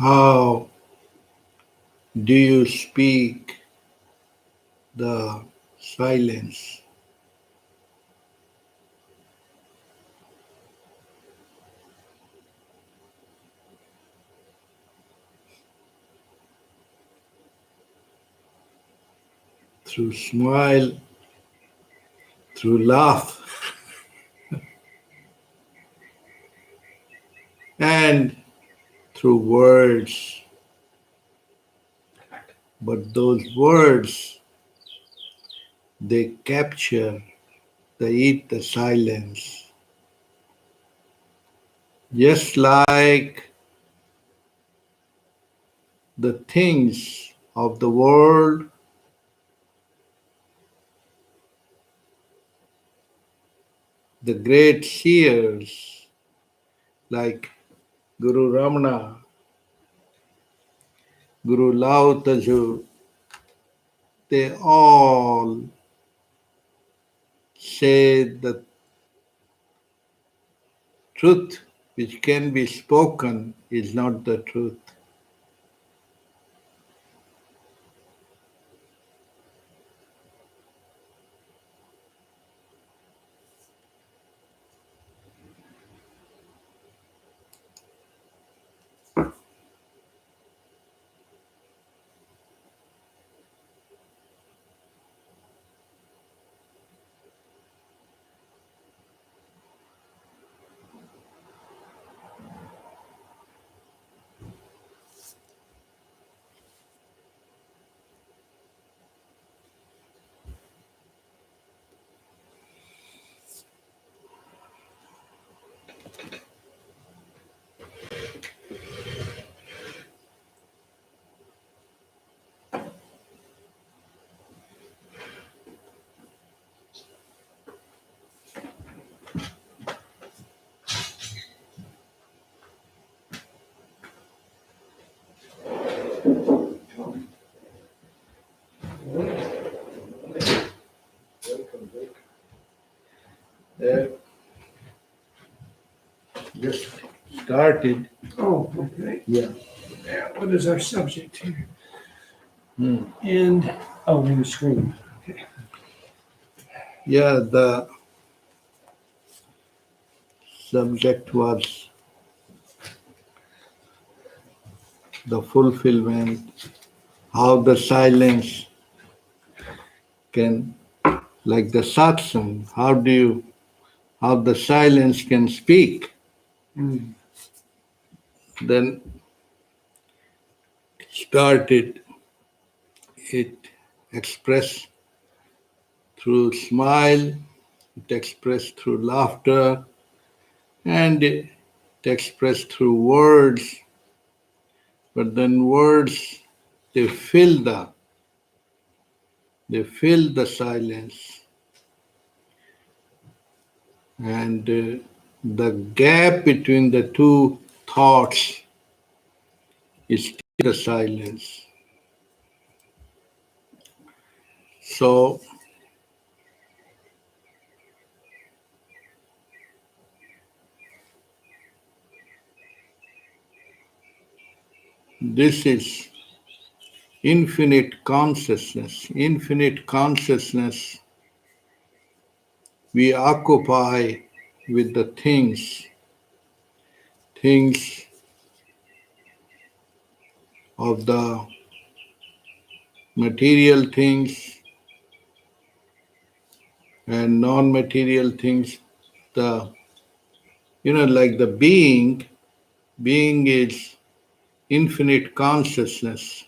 How do you speak the silence? Through smile, through laugh, and through words. But those words, they capture, they eat the silence. Just like the things of the world, the great seers like Guru Ramana, Guru Lao Tzu, they all say the truth which can be spoken is not the truth. They just started. Oh, okay. Yeah. What is our subject here? Hmm. And, in the screen. Okay. Yeah, the subject was the fulfillment, how the silence can, like the satsang, how the silence can speak. Mm. Then started it expressed through smile, it expressed through laughter, and it expressed through words. But then words, they fill the silence, and the gap between the two thoughts is still the silence. So this is infinite consciousness. Infinite consciousness we occupy with the things of the material things and non-material things. The like the being is infinite consciousness,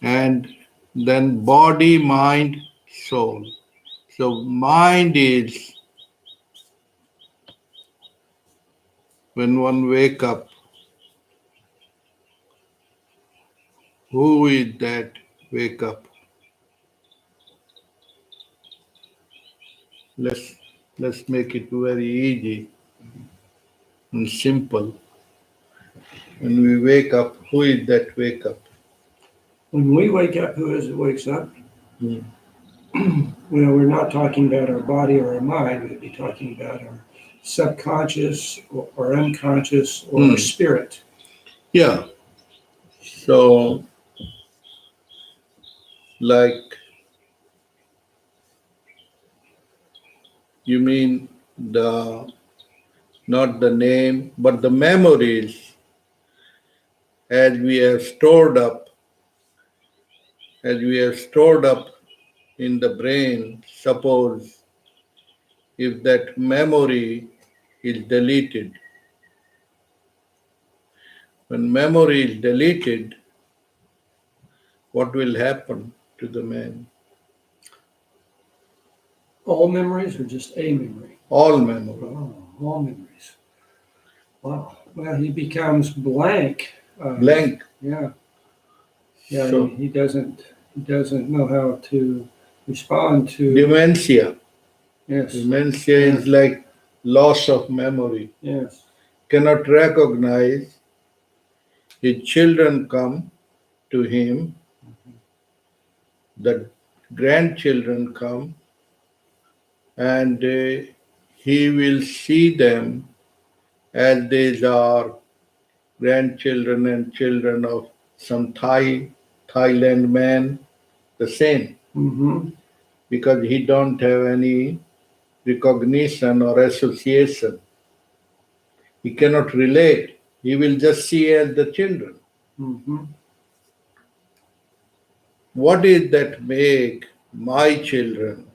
and then body, mind, soul. So mind is when one wake up, who is that wake up? Let's let's make it very easy and simple. When we wake up, who is that wake up? When we wake up, who is it wakes up? Hmm. Well, we're not talking about our body or our mind. We'd be talking about our subconscious or unconscious or our spirit. Yeah, So, like, you mean the not the name, but the memories as we have stored up, as we have stored up in the brain. Suppose if that memory is deleted, when memory is deleted, what will happen to the man? All memories or just a memory? All memory. Oh, all memories. Wow. Well, he becomes blank. Blank. Yeah. Yeah. So, He doesn't know how to respond to. dementia. Yes. Dementia Yeah. is like loss of memory. Yes. Cannot recognize. His children come to him, the grandchildren come, and he will see them as they are grandchildren and children of some Thailand man, the same, Mm-hmm. because he don't have any recognition or association. He cannot relate. He will just see as the children. Mm-hmm. What is that make my children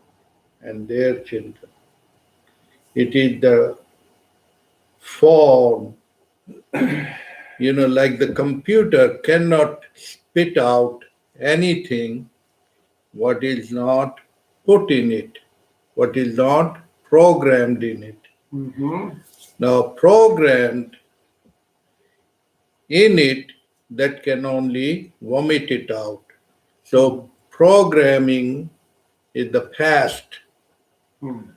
and their children? It is the form, like the computer cannot spit out anything what is not put in it, what is not programmed in it. Mm-hmm. Now, programmed in it, that can only vomit it out. So, programming is the past. Mm-hmm.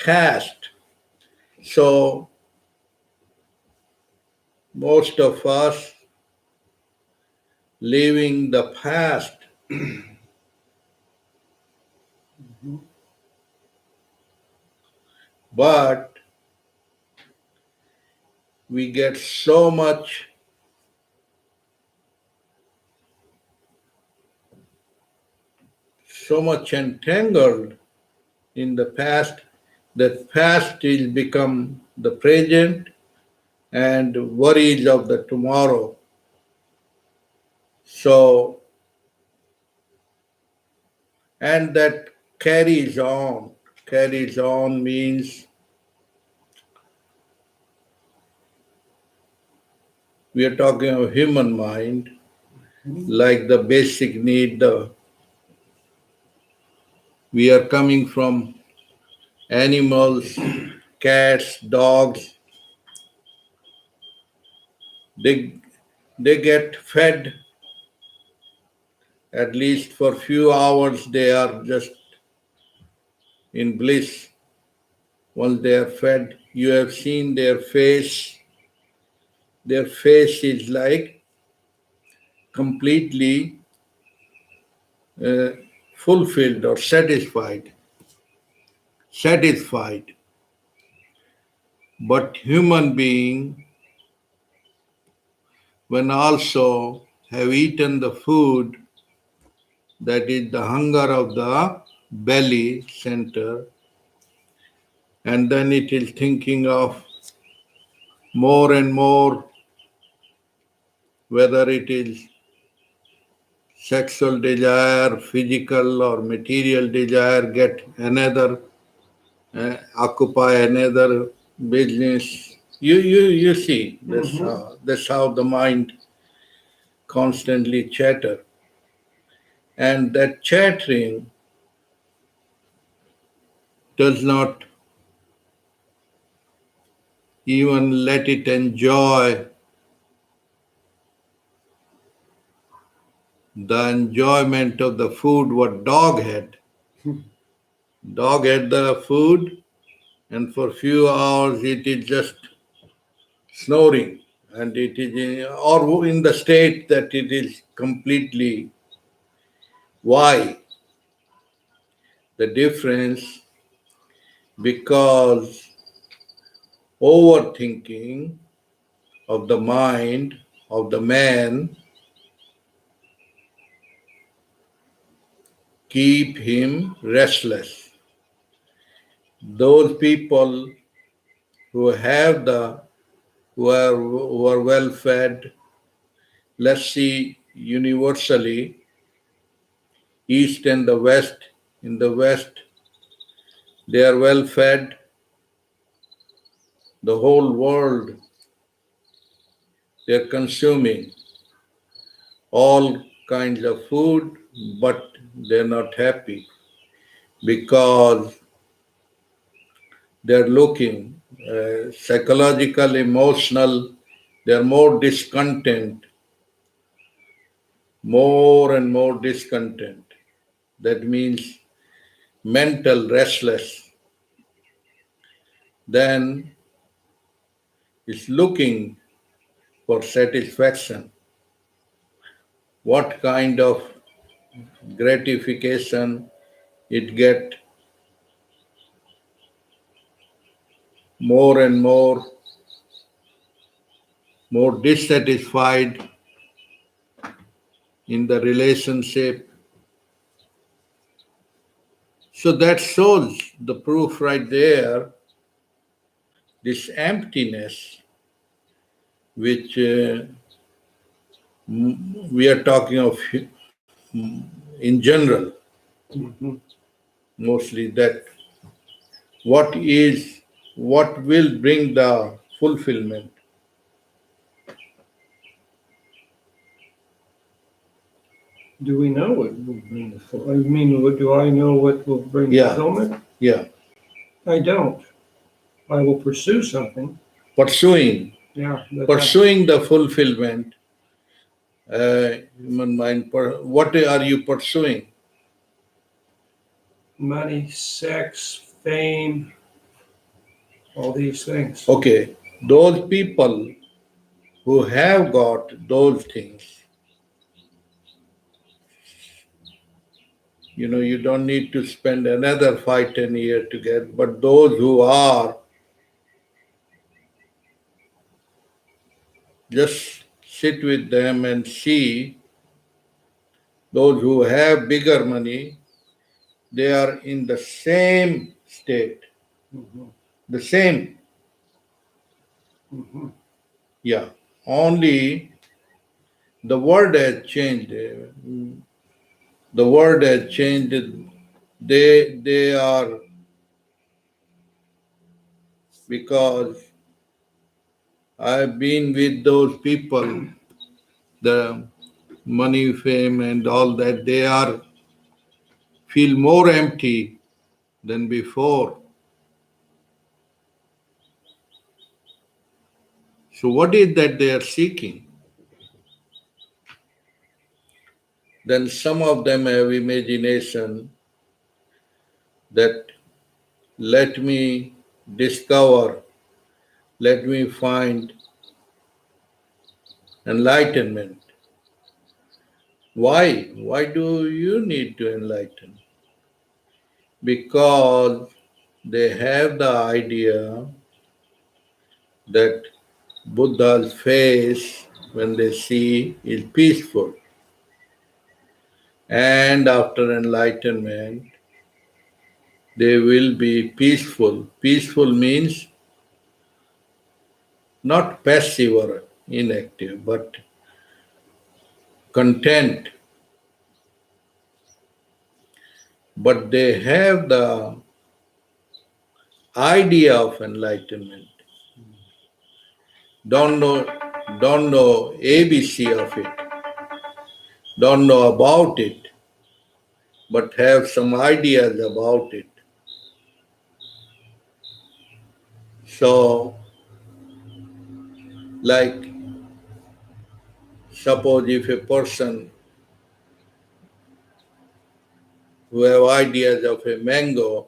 Past. So, most of us living the past, but we get so much entangled in the past that past is become the present and worries of the tomorrow. So, and that carries on. Carries on means we are talking of human mind, like the basic need. We are coming from animals, cats, dogs. They they get fed at least for few hours. They are just in bliss. Once they are fed, you have seen their face. Their face is like completely uh, fulfilled or satisfied. Satisfied. But human being, when also have eaten the food that is the hunger of the belly center, and then it is thinking of more and more, whether it is sexual desire, physical or material desire, get another, occupy another business. You see, Mm-hmm. that's how the mind constantly chatter. And that chattering does not even let it enjoy the enjoyment of the food what dog had. Dog had the food, and for few hours it is just snoring, and it is or in the state that it is completely. Why? The difference, because overthinking of the mind of the man keep him restless. Those people who have the who are well fed, let's see universally, east and the west. In the west, they are well fed. The whole world, they are consuming all kinds of food, but they're not happy because they're looking psychological, emotional, they're more discontent, more and more discontent. That means mental restless. Then is looking for satisfaction. What kind of gratification it get more and more dissatisfied in the relationship. So that shows the proof right there, this emptiness, which we are talking of in general, Mhm. mostly that what is, what will bring the fulfillment. Do we know what will bring the I mean, do I know what will bring Yeah, fulfillment? yeah. I don't. I will pursue something. Pursuing, Yeah, but that pursuing the fulfillment, human mind, what are you pursuing? money, sex, fame, all these things. Okay, those people who have got those things, you don't need to spend another 5, 10 years to get, but those who are, just sit with them and see those who have bigger money, they are in the same state, Mhm. the same, Mhm. yeah. Only the word has changed. The word has changed. They are, because I've been with those people, the money, fame, and all that, they are feel more empty than before. So, what is that they are seeking? Then some of them have imagination that let me discover, let me find enlightenment. Why? Why do you need to enlighten? Because they have the idea that Buddha's face, when they see, is peaceful. And after enlightenment, they will be peaceful. Peaceful means not passive or inactive, but content. But they have the idea of enlightenment. Don't know, don't know ABC of it, don't know about it, but have some ideas about it. So, like, suppose if a person who have ideas of a mango,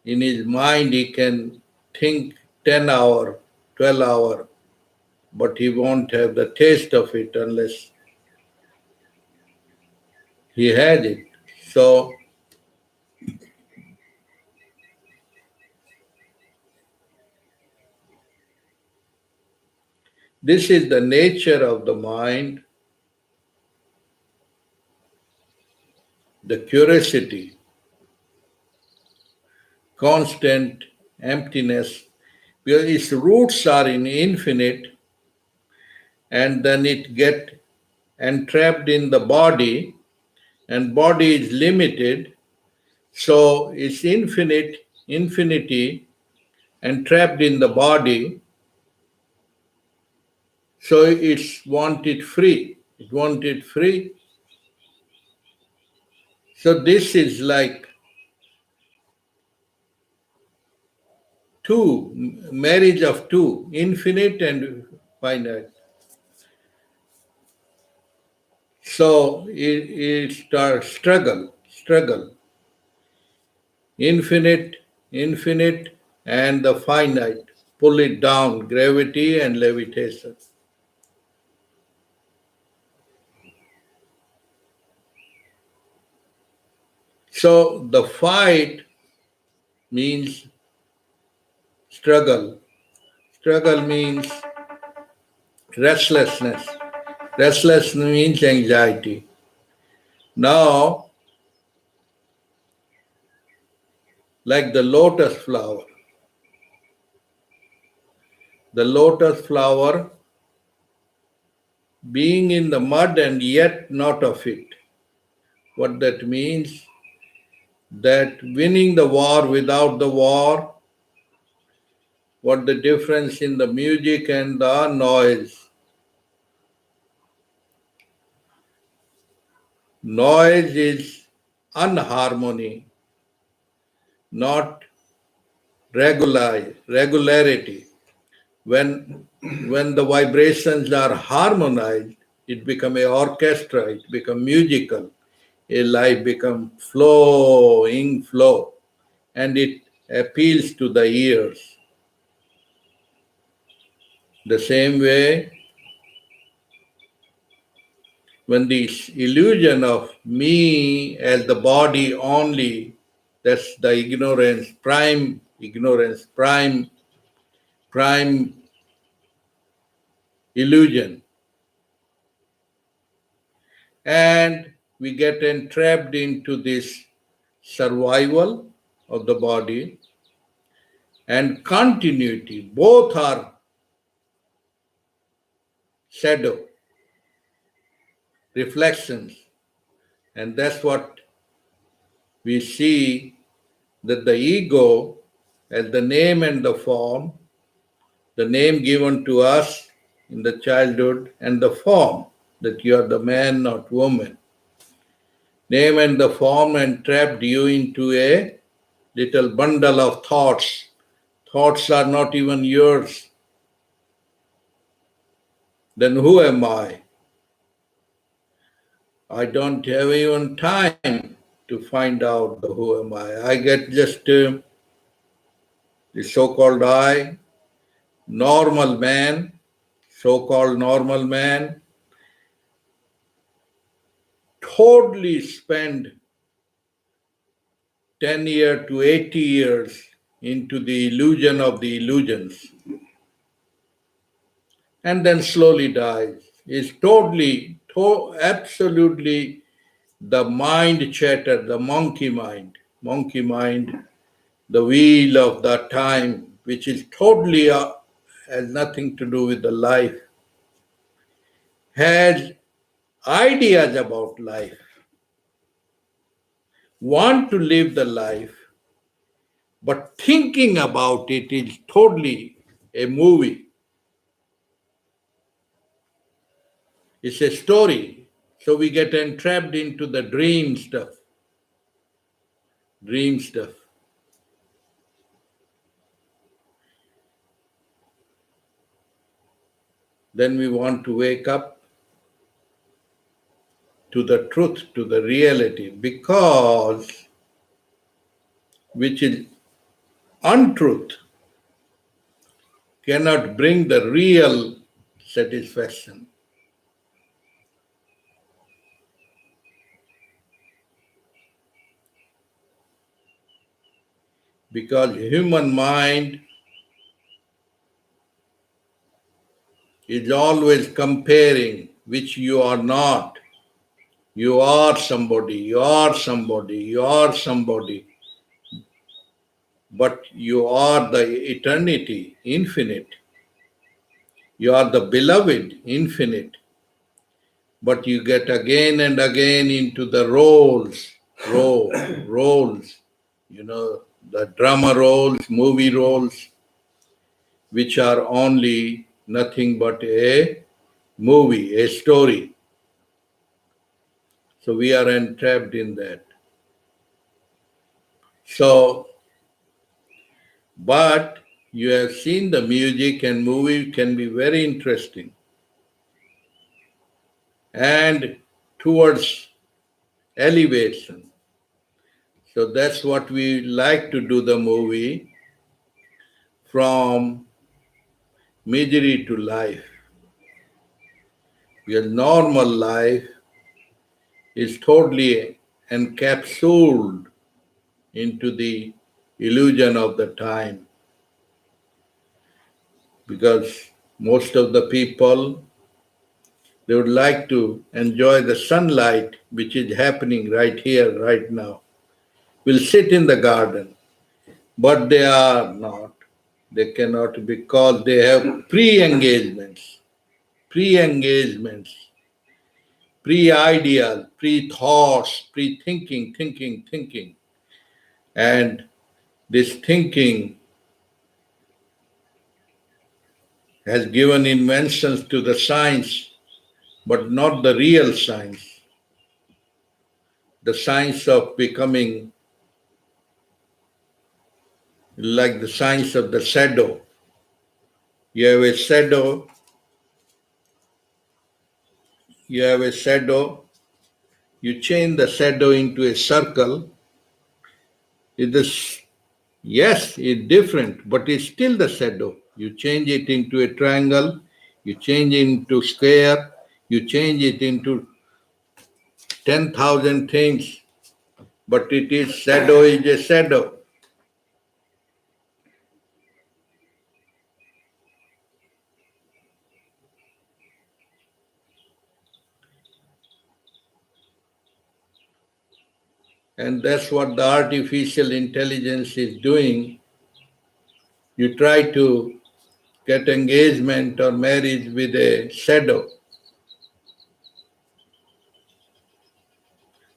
in his mind he can think 10 hour, 12 hour, but he won't have the taste of it unless he had it. So this is the nature of the mind, the curiosity, constant emptiness, because its roots are in infinite, and then it get entrapped in the body, and body is limited, so it's infinity entrapped in the body, so it's wanted free. It wanted free. So this is like two, marriage of two, infinite and finite. So it starts struggle, infinite, infinite, and the finite. Pull it down, gravity and levitation. So the fight means struggle. Struggle means restlessness. Restlessness means anxiety. Now, like the lotus flower being in the mud and yet not of it. What that means, that winning the war without the war, what the difference in the music and the noise. Noise is unharmony, not regularity. When the vibrations are harmonized, it become a orchestra, it become musical, a life become flowing flow, and it appeals to the ears. The same way, when this illusion of me as the body only, that's the prime illusion. And we get entrapped into this survival of the body and continuity. Both are shadow, reflections. And that's what we see, that the ego, as the name and the form, the name given to us in the childhood, and the form, that you are the man, not woman. Name and the form entrapped you into a little bundle of thoughts. Thoughts are not even yours. Then who am I? I don't have even time to find out the who am I. I get just the so-called I, normal man, so-called normal man, totally spend 10 years to 80 years into the illusion of the illusions, and then slowly dies. Is totally, absolutely the mind chatter, the monkey mind, the wheel of the time, which is totally has nothing to do with the life, has ideas about life, want to live the life, but thinking about it is totally a movie. It's a story. So we get entrapped into the dream stuff. Dream stuff. Then we want to wake up to the truth, to the reality, because which is untruth cannot bring the real satisfaction. Because human mind is always comparing, which you are not. You are somebody, you are somebody, you are somebody, but you are the eternity, infinite. You are the beloved, infinite. But you get again and again into the roles, you know, the drama roles, movie roles, which are only nothing but a movie, a story. So we are entrapped in that. So, but you have seen the music and movie can be very interesting and towards elevation. So that's what we like to do the movie from misery to life. Your normal life is totally encapsulated into the illusion of the time because most of the people they would like to enjoy the sunlight which is happening right here right now will sit in the garden but they are not, they cannot because they have pre-engagements, pre-engagements, pre-ideal, pre-thoughts, pre-thinking, thinking. And this thinking has given inventions to the science, but not the real science, the science of becoming like the science of the shadow. You have a shadow, you have a shadow, you change the shadow into a circle. It is, yes, it's different, but it's still the shadow. You change it into a triangle, you change it into square, you change it into 10,000 things, but it is shadow is a shadow. And that's what the artificial intelligence is doing. You try to get engagement or marriage with a shadow.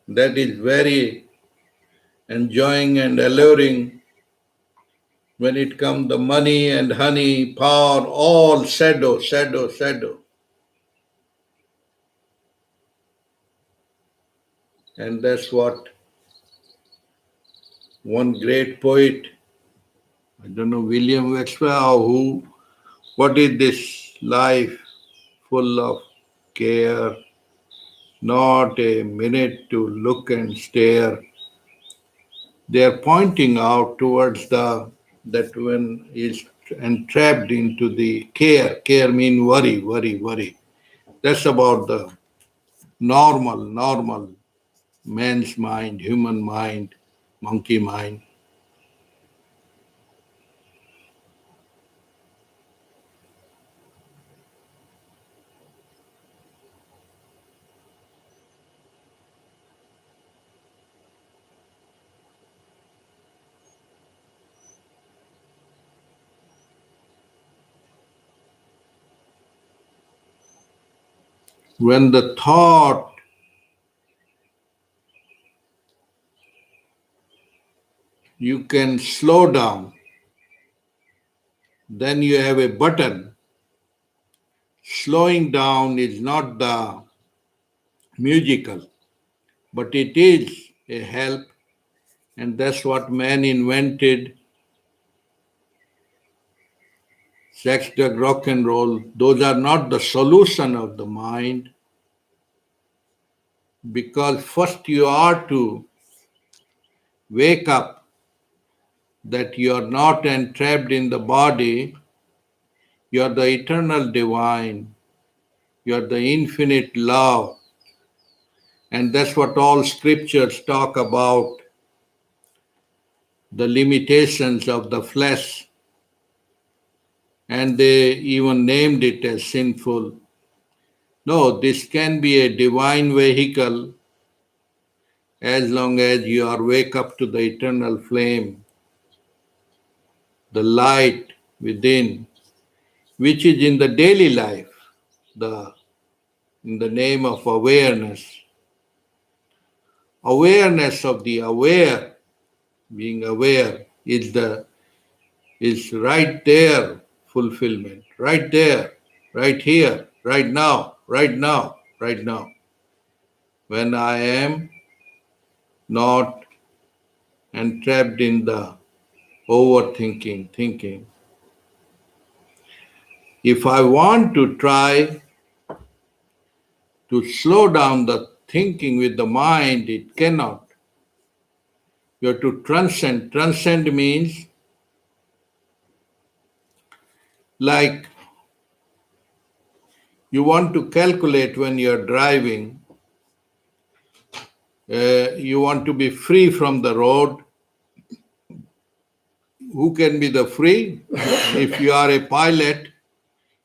That is very enjoying and alluring when it comes the money and honey, power, all shadow, shadow, shadow. And that's what one great poet, I don't know, William Shakespeare, who, what is this life full of care, not a minute to look and stare. They are pointing out towards the that when is entrapped into the care. Care mean worry, worry, worry. That's about the normal man's mind, human mind, monkey mind. When the thought you can slow down, then you have a button. Slowing down is not the musical, but it is a help, and that's what man invented. Sex, drug, rock and roll, those are not the solution of the mind because first you are to wake up that you are not entrapped in the body, you are the eternal divine, you are the infinite love. And that's what all scriptures talk about the limitations of the flesh, and they even named it as sinful. No, this can be a divine vehicle as long as you are wake up to the eternal flame, the light within, which is in the daily life, the in the name of awareness, awareness of the aware, being aware is right there, fulfillment, right there, right here, right now, right now, right now. When I am not entrapped in the overthinking, thinking. If I want to try to slow down the thinking with the mind, it cannot. You have to transcend. Transcend means like you want to calculate when you're driving, you want to be free from the road. Who can be the free? If you are a pilot,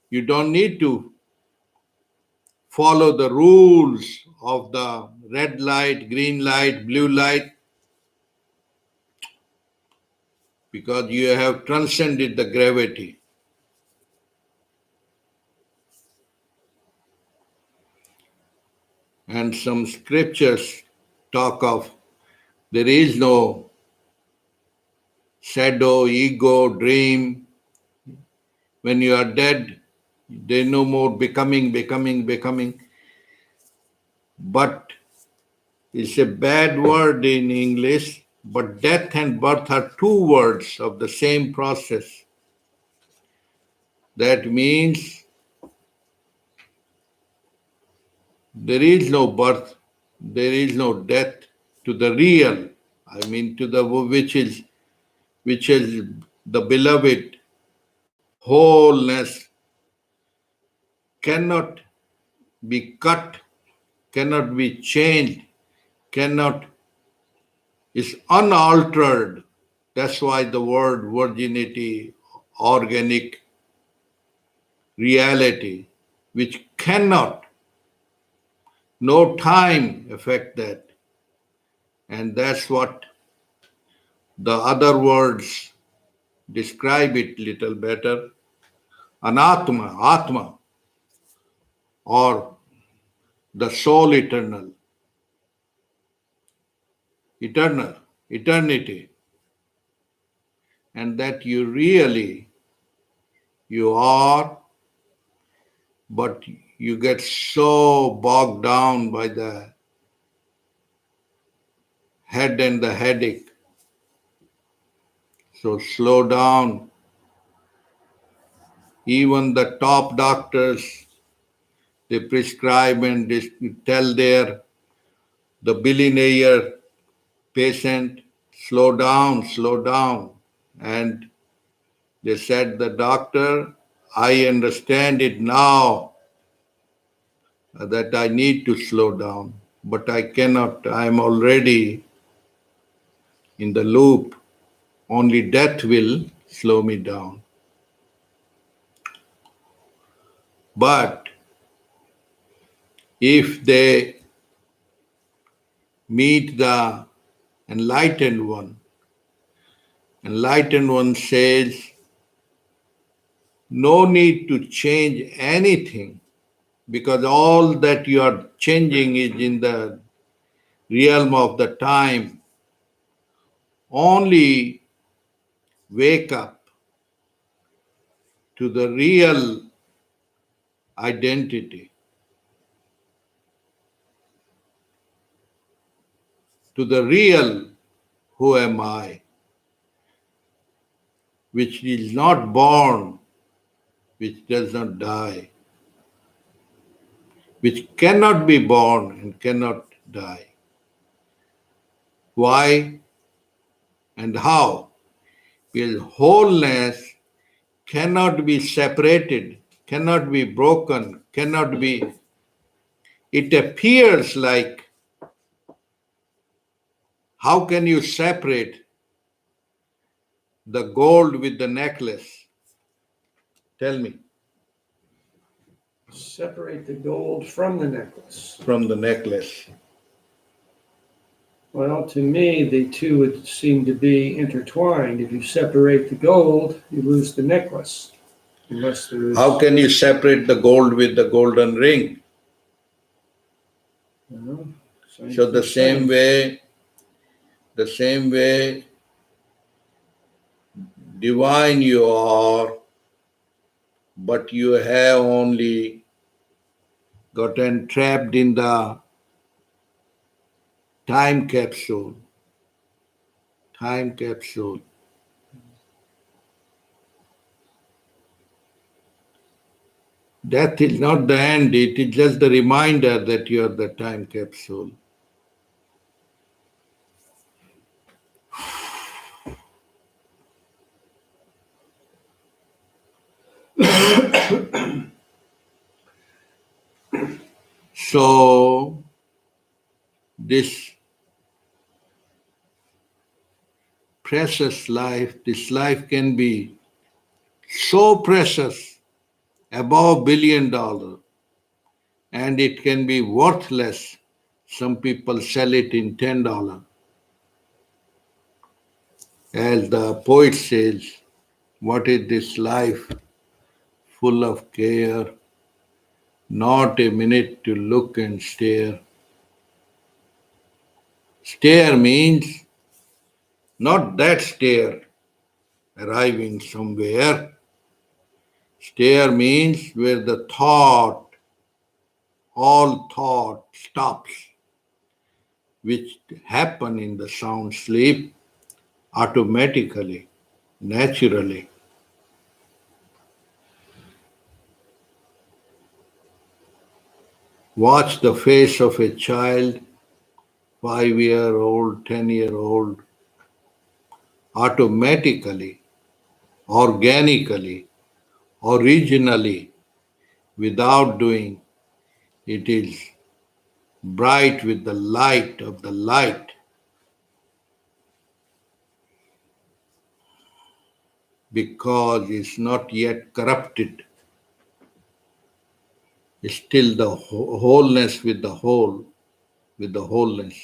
you don't need to follow the rules of the red light, green light, blue light, because you have transcended the gravity. And some scriptures talk of there is no shadow, ego, dream. When you are dead, there is no more becoming, becoming, becoming. But it's a bad word in English, but death and birth are two words of the same process. That means there is no birth, there is no death to the real. I mean to the which is the beloved wholeness cannot be cut, cannot be changed, cannot is unaltered. That's why the word virginity, organic reality, which cannot, no time affect that. And that's what the other words describe it little better. Anatma, Atma, or the soul eternal, eternal, eternity. And that you really, you are, but you get so bogged down by the head and the headache. So slow down. Even the top doctors, they prescribe and they tell the billionaire patient, slow down. And they said, the doctor, I understand it now that I need to slow down, but I cannot. I am already in the loop. Only death will slow me down. But if they meet the enlightened one says, no need to change anything because all that you are changing is in the realm of the time. Only wake up to the real identity, to the real who am I, which is not born, which does not die, which cannot be born and cannot die. Why and how? Because wholeness cannot be separated, cannot be broken, cannot be. It appears like, how can you separate the gold with the necklace? Tell me. Separate the gold from the necklace. From the necklace. Well, to me, the two would seem to be intertwined. If you separate the gold, you lose the necklace, unless there How is, can you separate the gold with the golden ring? you know, So scientific same. the same way divine you are, but you have only gotten trapped in the time capsule. Time capsule. Death is not the end, it is just the reminder that you are the time capsule. So, this precious life, this life can be so precious, above $1 billion, and it can be worthless. Some people sell it in $10. As the poet says, what is this life full of care? Not a minute to look and stare. Stare means not that stare arriving somewhere. Stare means where the thought, all thought stops, which happen in the sound sleep automatically, naturally. Watch the face of a child, 5-year old, 10-year old, automatically, organically, originally, without doing. It is bright with the light of the light because it's not yet corrupted. It's still the wholeness with the whole, with the wholeness.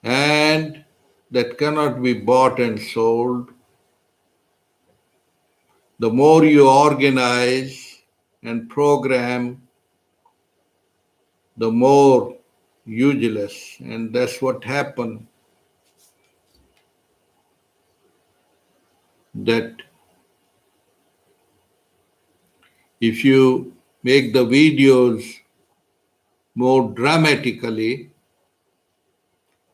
And that cannot be bought and sold. The more you organize and program, the more useless. And that's what happened. That if you make the videos more dramatically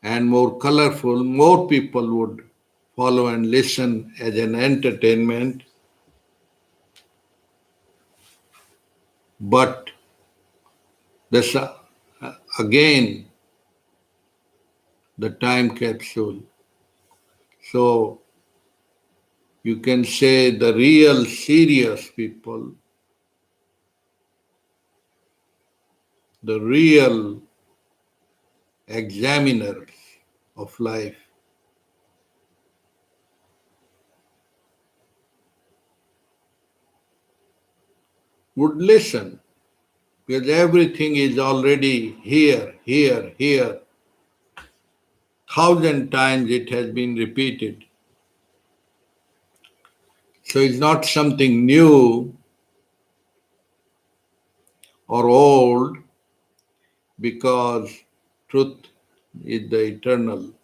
and more colorful, more people would follow and listen as an entertainment. But that's again the time capsule. So you can say the real serious people, the real examiners of life would listen because everything is already here, here, here. 1,000 times it has been repeated. So it's not something new or old because truth is the eternal.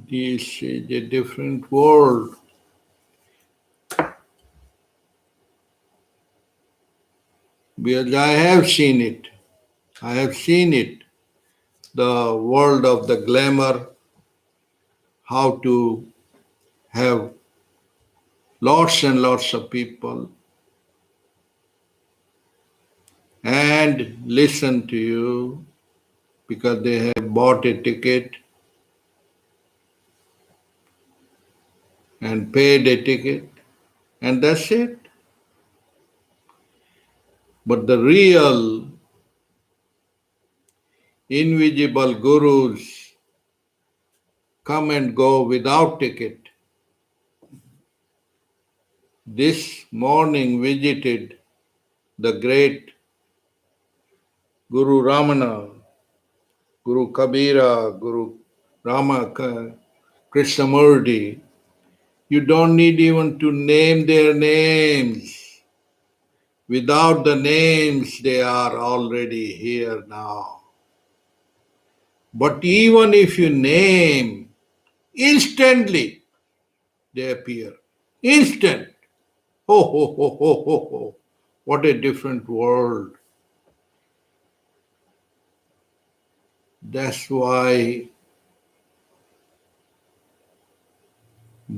This is a different world. Because I have seen it. I have seen it. The world of the glamour, how to have lots and lots of people and listen to you because they have bought a ticket and paid a ticket, and that's it. But the real invisible gurus come and go without ticket. This morning visited the great Guru Ramana, Guru Kabira, Guru Rama Krishnamurti. You don't need even to name their names. Without the names, they are already here now. But even if you name, instantly they appear. Instant. Ho, ho, ho, ho, ho, ho. What a different world. That's why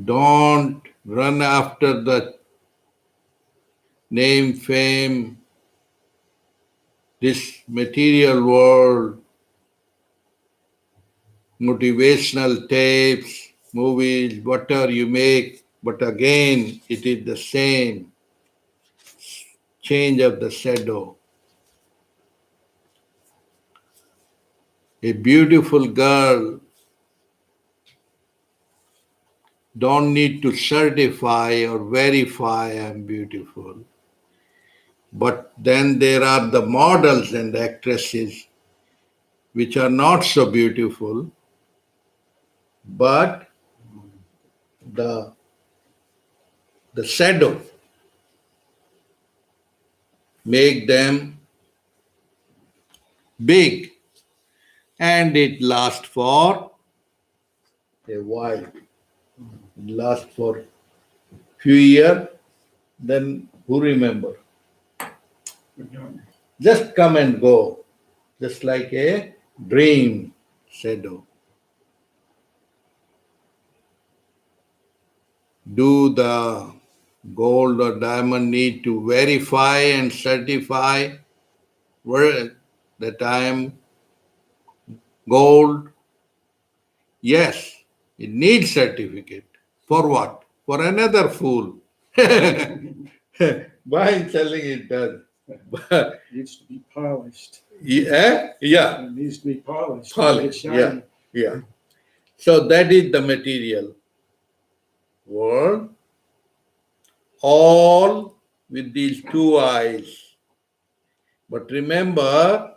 don't run after the name, fame, this material world, motivational tapes, movies, whatever you make, but again, it is the same change of the shadow. A beautiful girl don't need to certify or verify I'm beautiful. But then there are the models and actresses which are not so beautiful, but the the shadow make them big and it lasts for a while. It lasts for few years, then who remember? Just come and go, just like a dream shadow. Do the gold or diamond need to verify and certify that I am gold? Yes, it needs certificate. For what? For another fool. Why telling it does? It needs to be polished. Yeah, yeah, It needs to be polished. polish. It's Yeah, shiny. yeah. So that is the material world, all with these two eyes. But remember,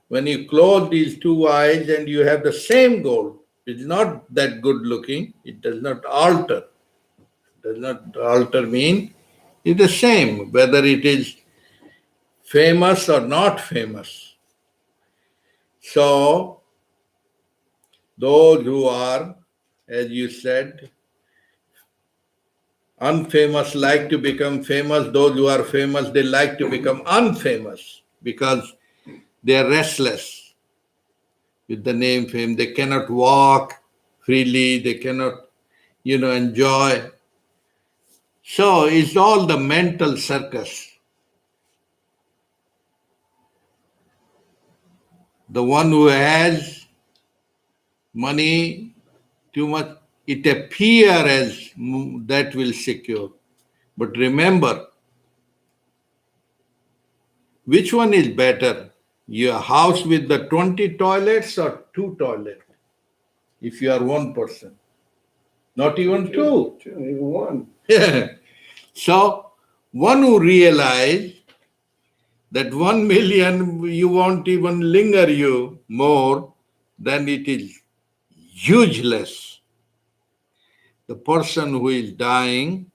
when you close these two eyes and you have the same goal, it's not that good looking, it does not alter. Does not alter mean it's the same, whether it is famous or not famous. So, those who are, as you said, unfamous like to become famous, those who are famous, they like to become unfamous because they are restless with the name fame. They cannot walk freely, they cannot, enjoy. So it's all the mental circus. The one who has money too much, it appear as that will secure. But remember, which one is better? Your house with the 20 toilets or two toilets? If you are one person, not even two. Even one. So, one who realize that 1 million you won't even linger you more, then it is useless. The person who is dying,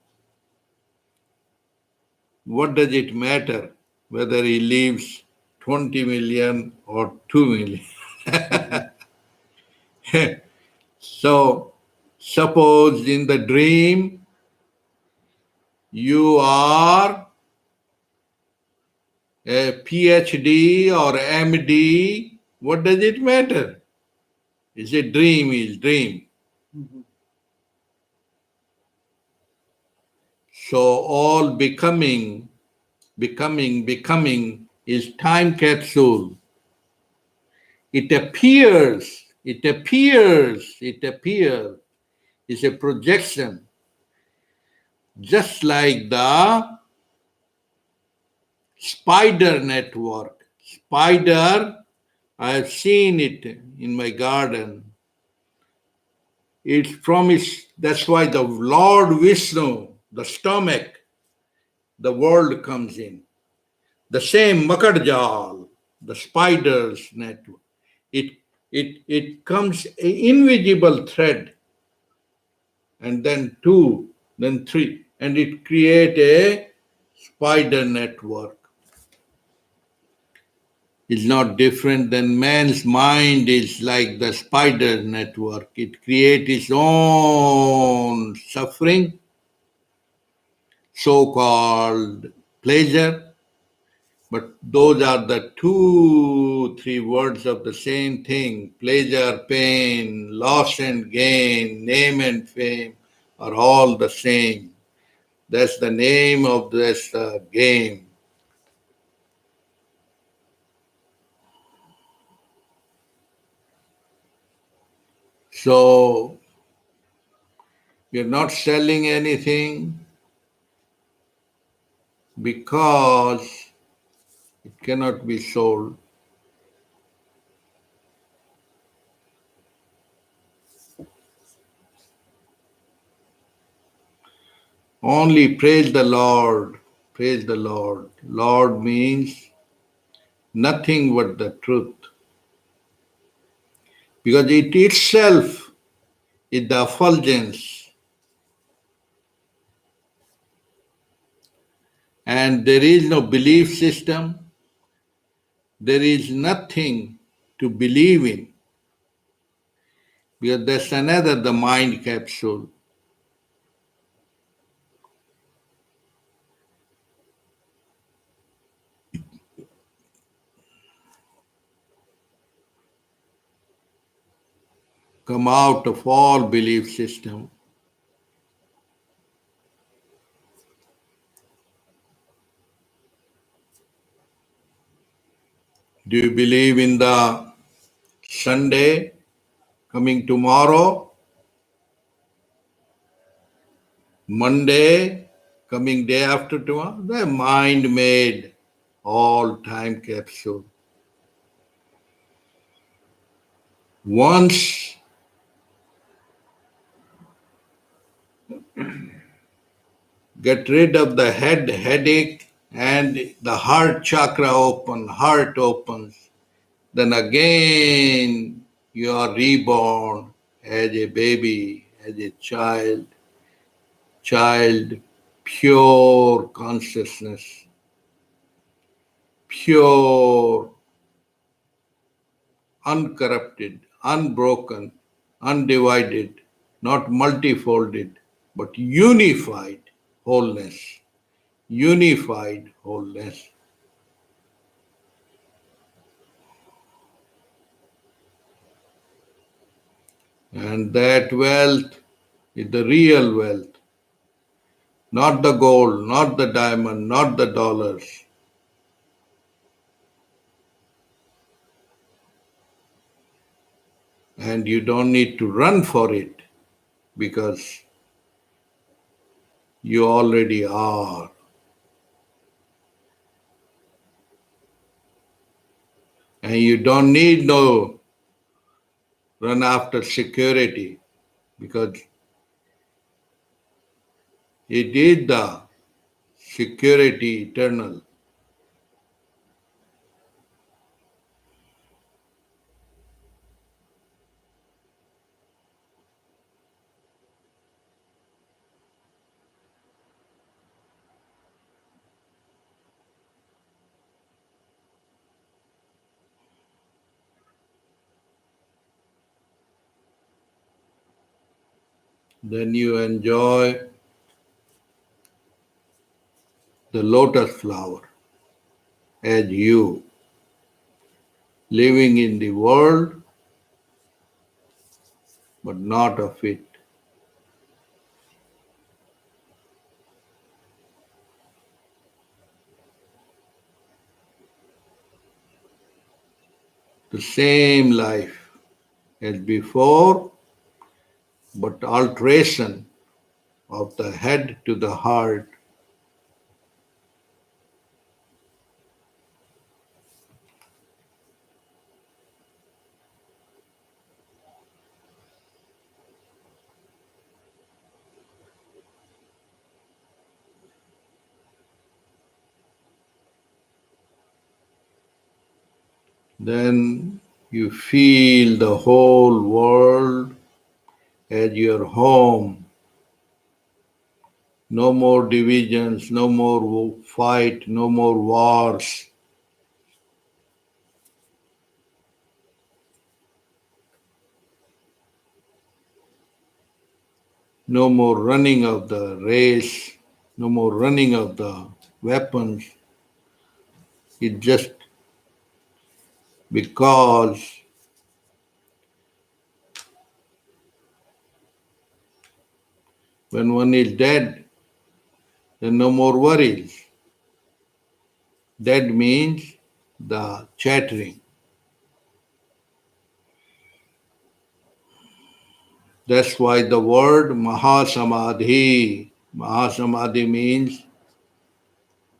what does it matter whether he leaves 20 million or 2 million? So Suppose in the dream you are a PhD or MD, what does it matter? It's a dream, is dream. Mhm. So all becoming is time capsule. It appears, it appears. It's a projection, just like the spider network. Spider, I have seen it in my garden. It's from its, that's why the Lord Vishnu, the stomach, the world comes in. The same Makadjal, the spider's network. It, it comes an invisible thread, and then two, then three, and it create a spider network. Is not different than man's mind is like the spider network. It creates its own suffering, so-called pleasure, but those are the two, three words of the same thing. Pleasure, pain, loss and gain, name and fame are all the same. That's the name of this game. So you're not selling anything because it cannot be sold. Only praise the Lord. Praise the Lord. Lord means nothing but the truth. Because it itself is the effulgence. And there is no belief system. There is nothing to believe in. Because that's another, the mind capsule. Come out of all belief system. Do you believe in the Sunday coming tomorrow? Monday coming day after tomorrow? The mind made all time capsule. Once get rid of the headache and the heart chakra heart opens, then again you are reborn as a baby, as a child, pure consciousness, pure, uncorrupted, unbroken, undivided, not multifolded, but unified wholeness. Unified wholeness. And that wealth is the real wealth, not the gold, not the diamond, not the dollars. And you don't need to run for it because you already are. And you don't need no run after security because it is the security eternal. Then you enjoy the lotus flower as you, living in the world but not of it. The same life as before, but alteration of the head to the heart. Then you feel the whole world as your home. No more divisions, no more fight, no more wars. No more running of the race, no more running of the weapons. It's just because when one is dead, then no more worries. Dead means the chattering. That's why the word Mahasamadhi, Mahasamadhi means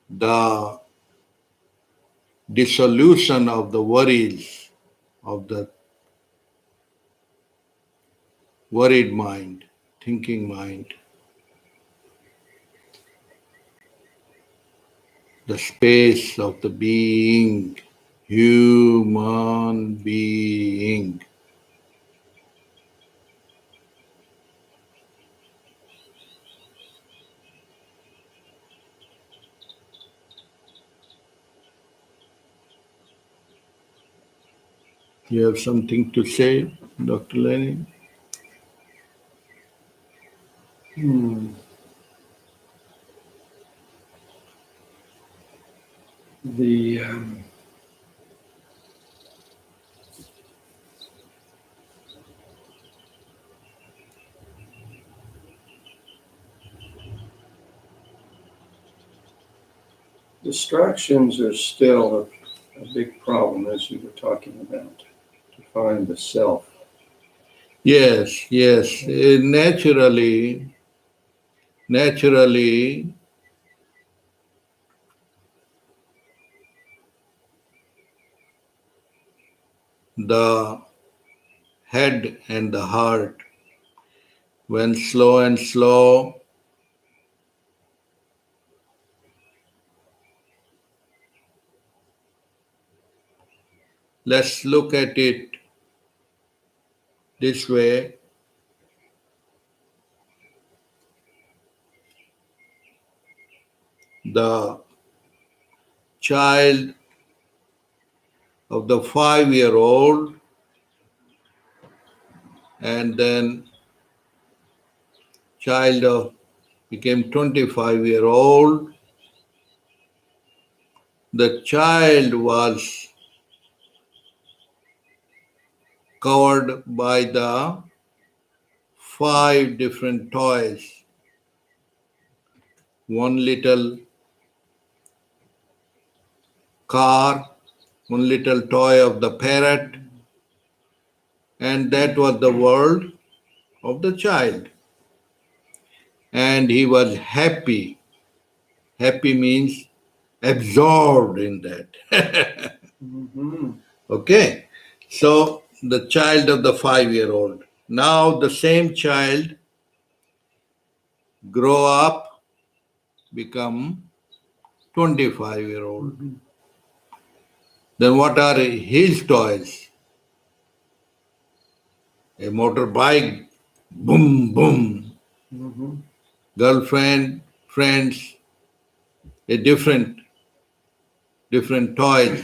the dissolution of the worries of the worried mind, thinking mind, the space of the being, human being. You have something to say, Dr. Lenin? Hmm. The distractions are still a big problem, as you were talking about, to find the self. Yes, yes. Naturally, the head and the heart, when slow and slow, let's look at it this way. The child of the 5-year old and then child of became 25-year-old. The child was covered by the 5 different toys. One little car, one little toy of the parrot, and that was the world of the child. And he was happy. Happy means absorbed in that. Mm-hmm. Okay? So the child of the 5-year-old. Now the same child grow up, become 25-year-old. Mm-hmm. Then what are his toys? A motorbike, boom, boom. Mm-hmm. Girlfriend, friends, a different toys.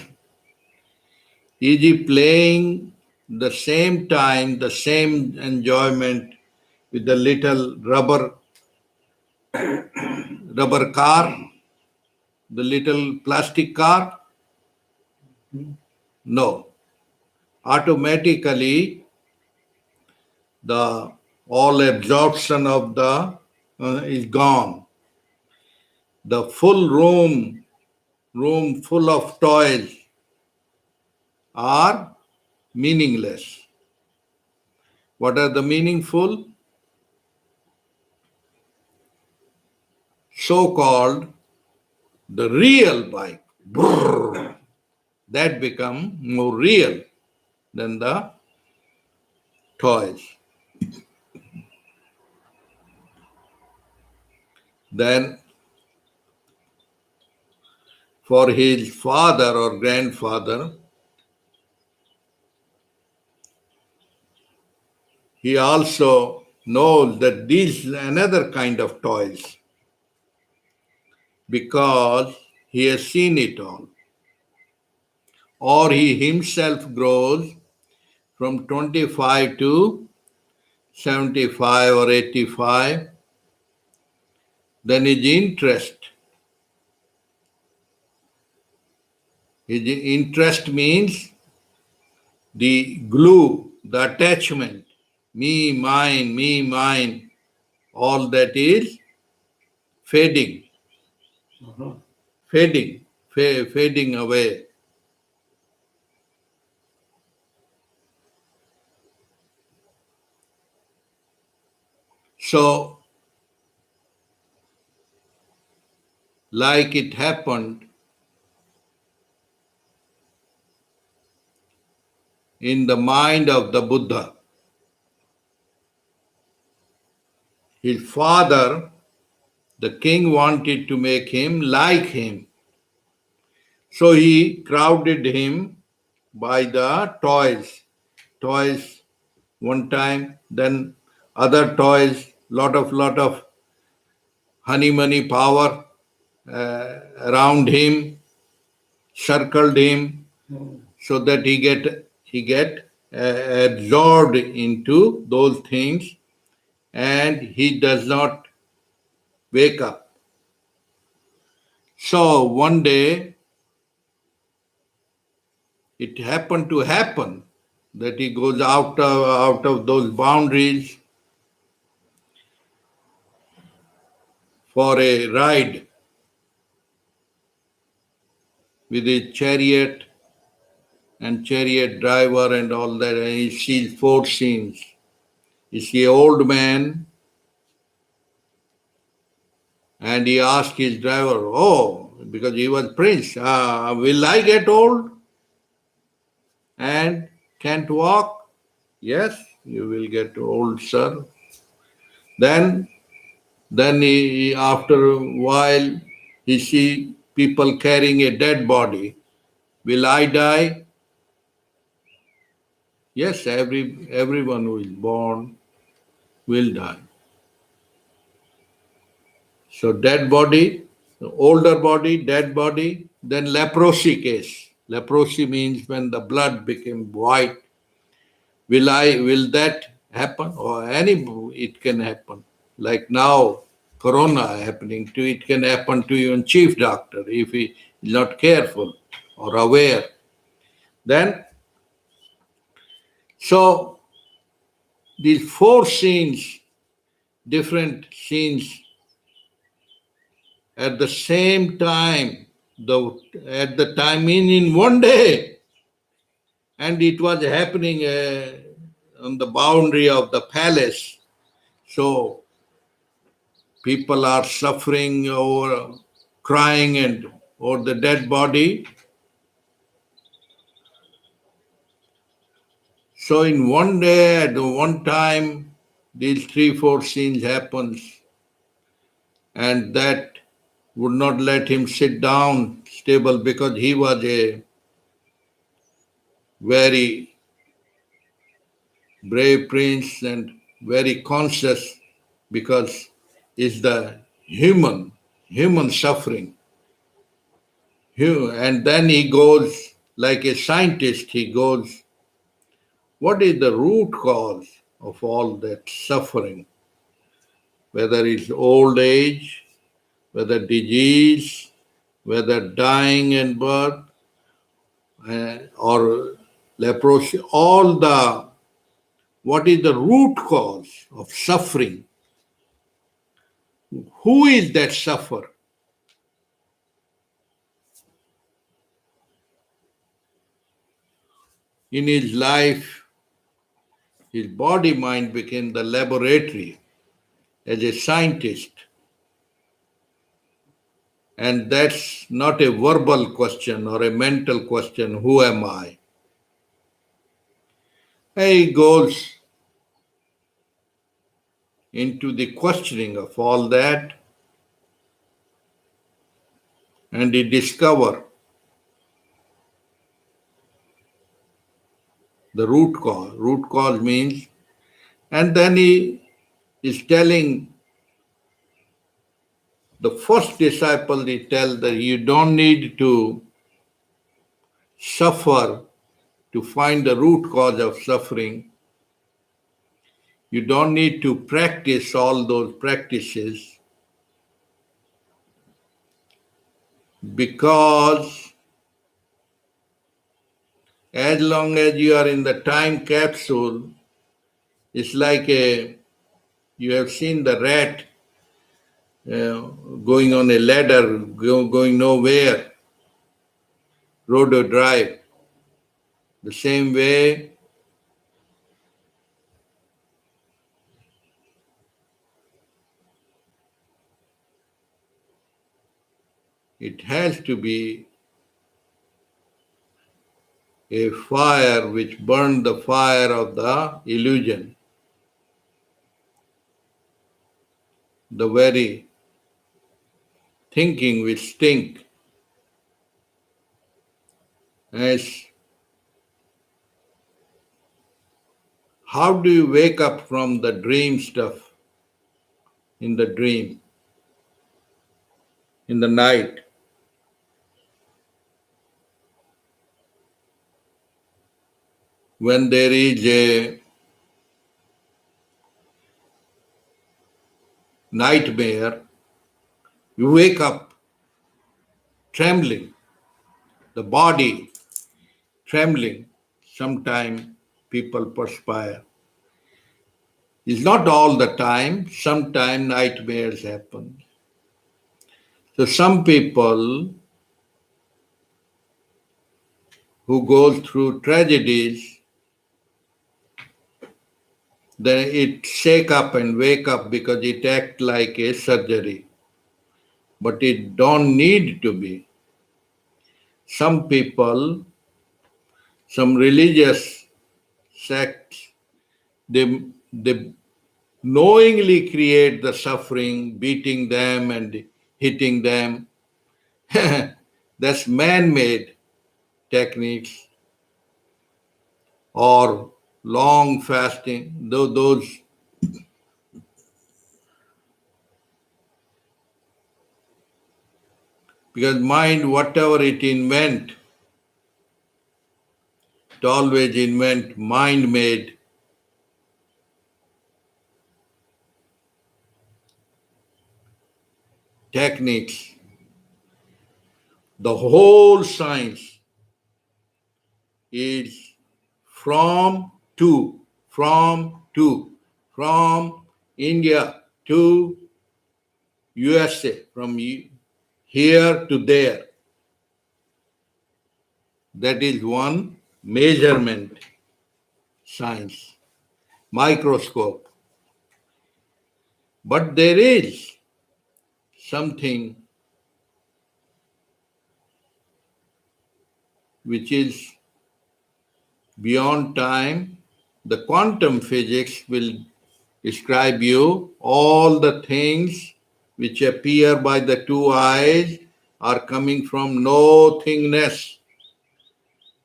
Is he playing the same time, the same enjoyment with the little rubber car, the little plastic car? No. Automatically, the all absorption of the is gone. The full room full of toys are meaningless. What are the meaningful? So called the real bike. Brrr. That become more real than the toys. Then for his father or grandfather, he also knows that this is another kind of toys because he has seen it all. Or he himself grows from 25 to 75 or 85, then his interest means the glue, the attachment, me, mine, all that is fading, Uh-huh. fading away. So, like it happened in the mind of the Buddha, his father, the king, wanted to make him like him. So he crowded him by the toys. Toys one time, then other toys, lot of honey money power around him, circled him, so that he get absorbed into those things, and he does not wake up. So one day it happened to happen that he goes out of those boundaries for a ride with his chariot and chariot driver and all that, and he sees four scenes. He sees an old man, and he asked his driver, "Oh, because he was prince, will I get old and can't walk?" "Yes, you will get old, sir." Then, after a while, he see people carrying a dead body. "Will I die?" "Yes, everyone who is born will die." So dead body, older body, dead body, then leprosy case. Leprosy means when the blood became white. Will that happen? Or it can happen. Like now, corona happening to it can happen to even chief doctor if he is not careful or aware. Then, so these four scenes, different scenes at the same time, at the time in one day, and it was happening on the boundary of the palace. So people are suffering or crying and or the dead body. So in one day, at one time, these three, four scenes happens, and that would not let him sit down stable because he was a very brave prince and very conscious because it's the human suffering. And then he goes, like a scientist, he goes, what is the root cause of all that suffering? whether it's old age, whether disease, whether dying and birth, or leprosy, all the what is the root cause of suffering? Who is that sufferer? In his life, his body mind became the laboratory as a scientist. And that's not a verbal question or a mental question, who am I? He goes into the questioning of all that and he discover the root cause. Root cause means, and then he is telling the first disciple, he tells that you don't need to suffer to find the root cause of suffering. You don't need to practice all those practices because as long as you are in the time capsule, it's like you have seen the rat going on a ladder, going nowhere, road or drive. The same way, it has to be a fire which burned the fire of the illusion, the very thinking which stink. As how do you wake up from the dream stuff in the dream, in the night? When there is a nightmare, you wake up trembling, the body trembling. Sometimes people perspire. It's not all the time, sometimes nightmares happen. So some people who go through tragedies, then it shake up and wake up because it act like a surgery. But it don't need to be. Some people, some religious sects, they knowingly create the suffering, beating them and hitting them. That's man-made techniques or long fasting. Those because mind, whatever it invent, it always invent mind-made techniques. The whole science is from to, from to, from India to USA, from here to there. That is one measurement science, microscope. But there is something which is beyond time. The quantum physics will describe you all the things which appear by the two eyes are coming from nothingness.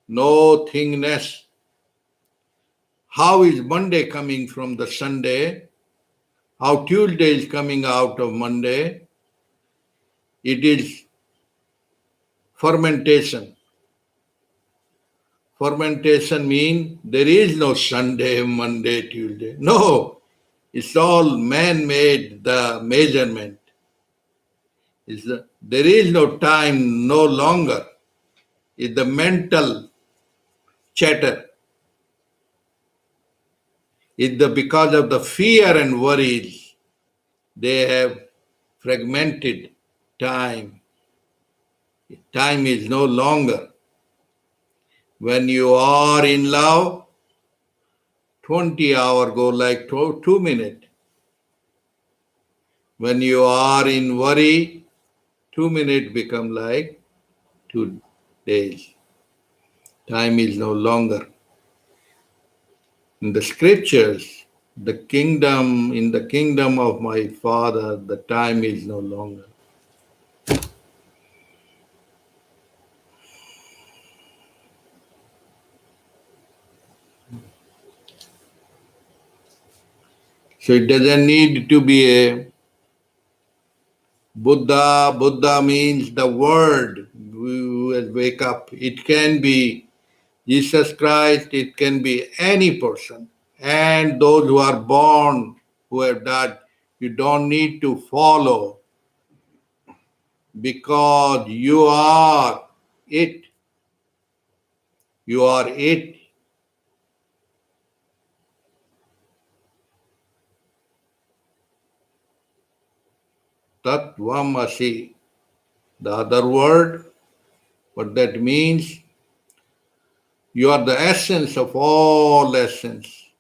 Nothingness. How is Monday coming from the Sunday? How Tuesday is coming out of Monday? It is fermentation. Fermentation means there is no Sunday, Monday, Tuesday. No. It's all man-made, the measurement. There is no time no longer. It's the mental chatter. Because of the fear and worries, they have fragmented time. Time is no longer. When you are in love, 20 hours go like 2 minutes. When you are in worry, 2 minutes become like 2 days. Time is no longer. In the scriptures, in the kingdom of my Father, the time is no longer. So it doesn't need to be a Buddha. Buddha means the word. We will wake up. It can be Jesus Christ, it can be any person. And those who are born, who have died, you don't need to follow because you are it. You are it. Tatvamasi. The other word, what that means, you are the essence of all essence.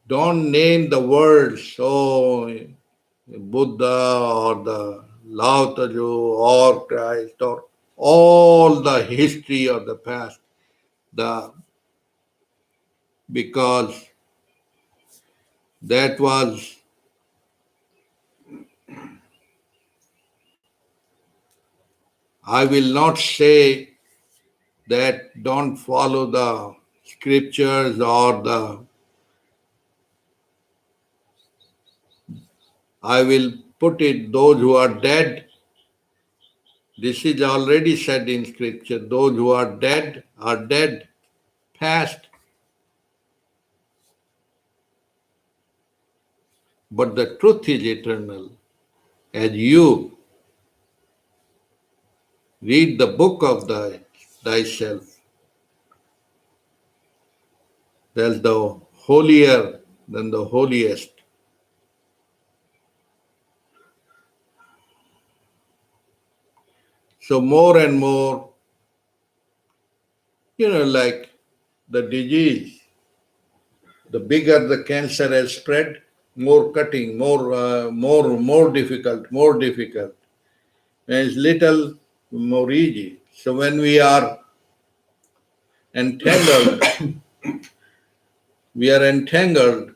Don't name the words, oh, Buddha or the Lao Tzu or Christ or all the history of the past. The because that was I will not say that don't follow the scriptures or the I will put it those who are dead. This is already said in scripture. Those who are dead, past. But the truth is eternal. As you read the book of thyself, that's the holier than the holiest. So more and more, like the disease, the bigger the cancer has spread, more cutting, more difficult, more difficult. And it's little more easy. So when we are entangled, we are entangled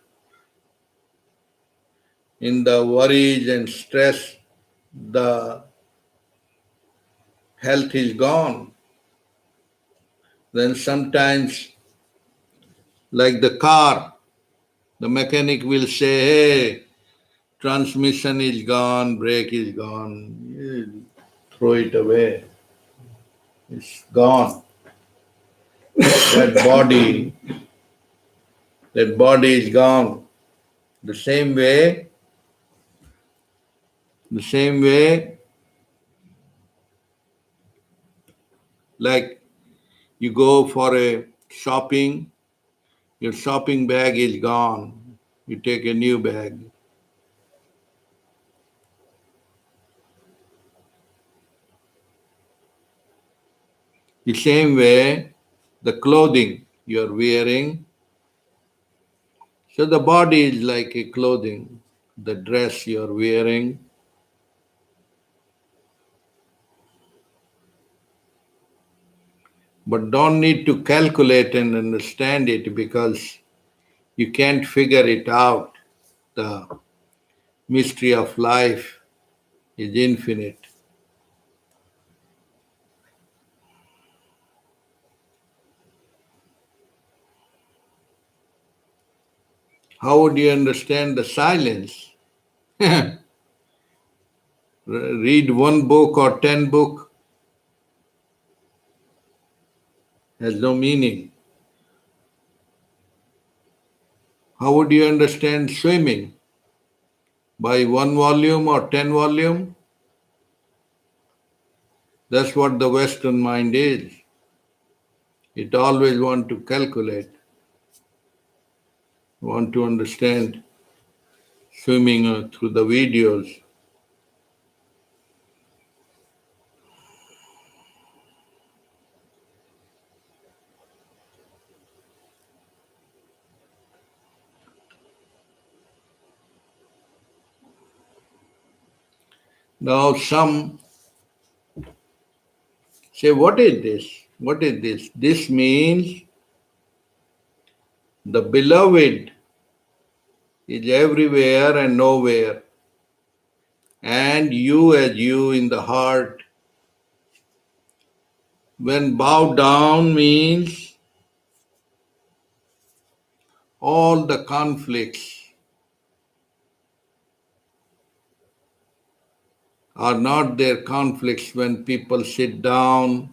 in the worries and stress, the health is gone. Then sometimes, like the car, the mechanic will say, hey, transmission is gone, brake is gone. You throw it away. It's gone. That body, that body is gone. The same way, the same way, like you go for a shopping, your shopping bag is gone. You take a new bag. The same way, the clothing you're wearing. So the body is like a clothing, the dress you're wearing. But don't need to calculate and understand it because you can't figure it out. The mystery of life is infinite. How would you understand the silence? Read one book or 10 book has no meaning. How would you understand swimming? By one volume or 10 volume? That's what the Western mind is. It always want to calculate, want to understand swimming through the videos. Now some say, what is this? What is this? This means the beloved is everywhere and nowhere. And you as you in the heart, when bow down means all the conflicts are not their conflicts when people sit down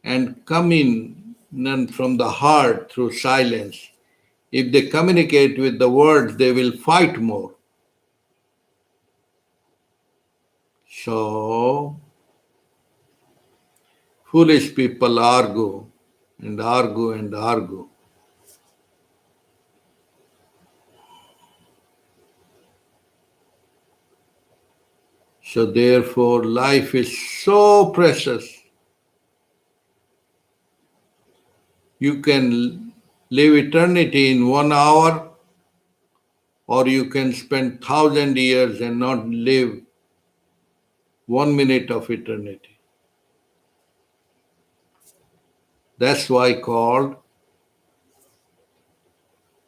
and come in from the heart through silence. If they communicate with the words, they will fight more. So, foolish people argue and argue and argue. So, therefore, life is so precious. You can live eternity in 1 hour, or you can spend 1,000 years and not live 1 minute of eternity. That's why called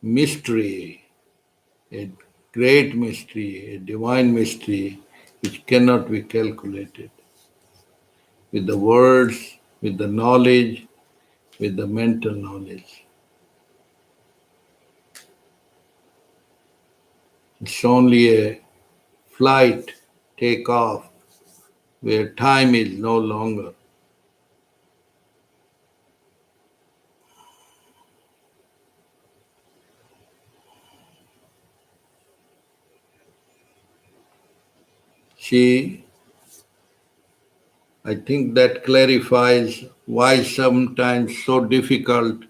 mystery, a great mystery, a divine mystery which cannot be calculated with the words, with the knowledge, with the mental knowledge. It's only a flight, take off, where time is no longer. See, I think that clarifies why sometimes so difficult,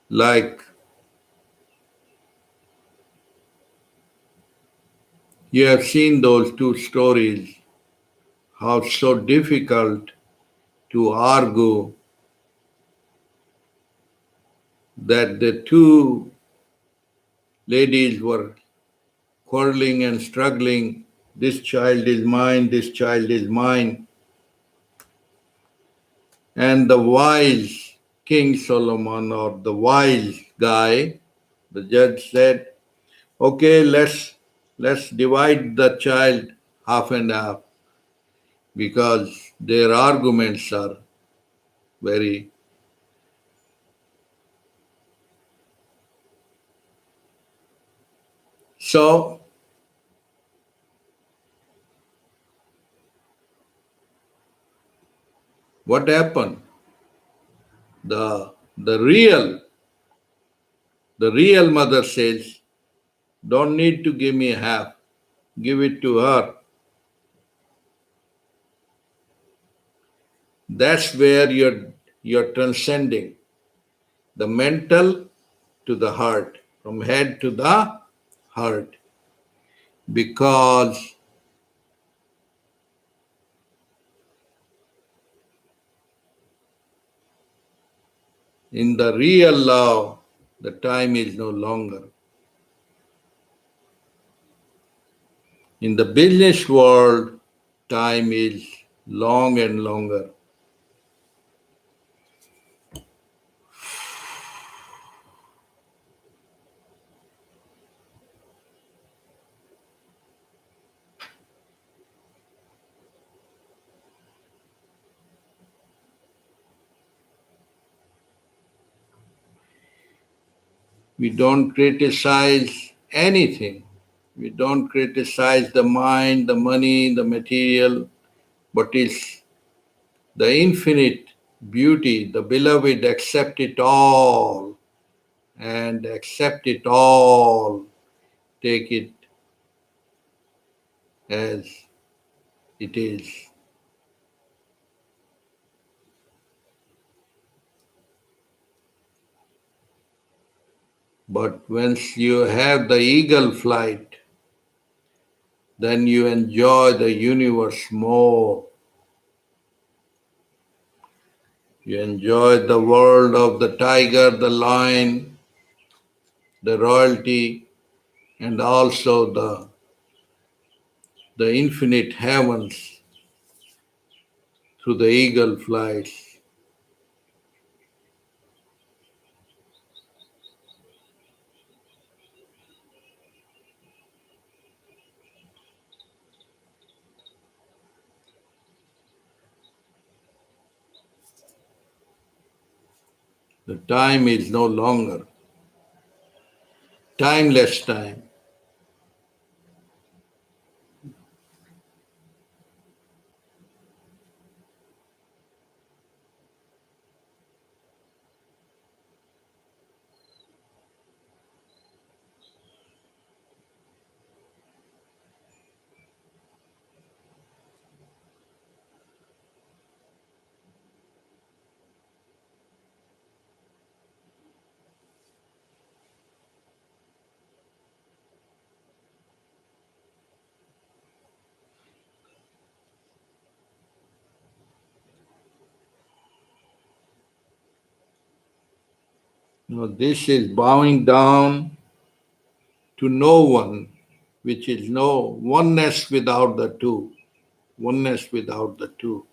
like you have seen those two stories, how so difficult to argue that the two ladies were quarreling and struggling. This child is mine, this child is mine. And the wise King Solomon, or the wise guy, the judge said, okay, let's divide the child half and half because their arguments are very. So what happened? The real mother says, don't need to give me half, give it to her. That's where you're transcending the mental to the heart, from head to the heart. Because in the real love, the time is no longer. In the business world, time is long and longer. We don't criticize anything. We don't criticize the mind, the money, the material, but it's the infinite beauty, the beloved accept it all and accept it all, take it as it is. But once you have the eagle flight, then you enjoy the universe more. You enjoy the world of the tiger, the lion, the royalty, and also the infinite heavens through the eagle flights. The time is no longer timeless time. Now, this is bowing down to no one, which is no oneness without the two. Oneness without the two.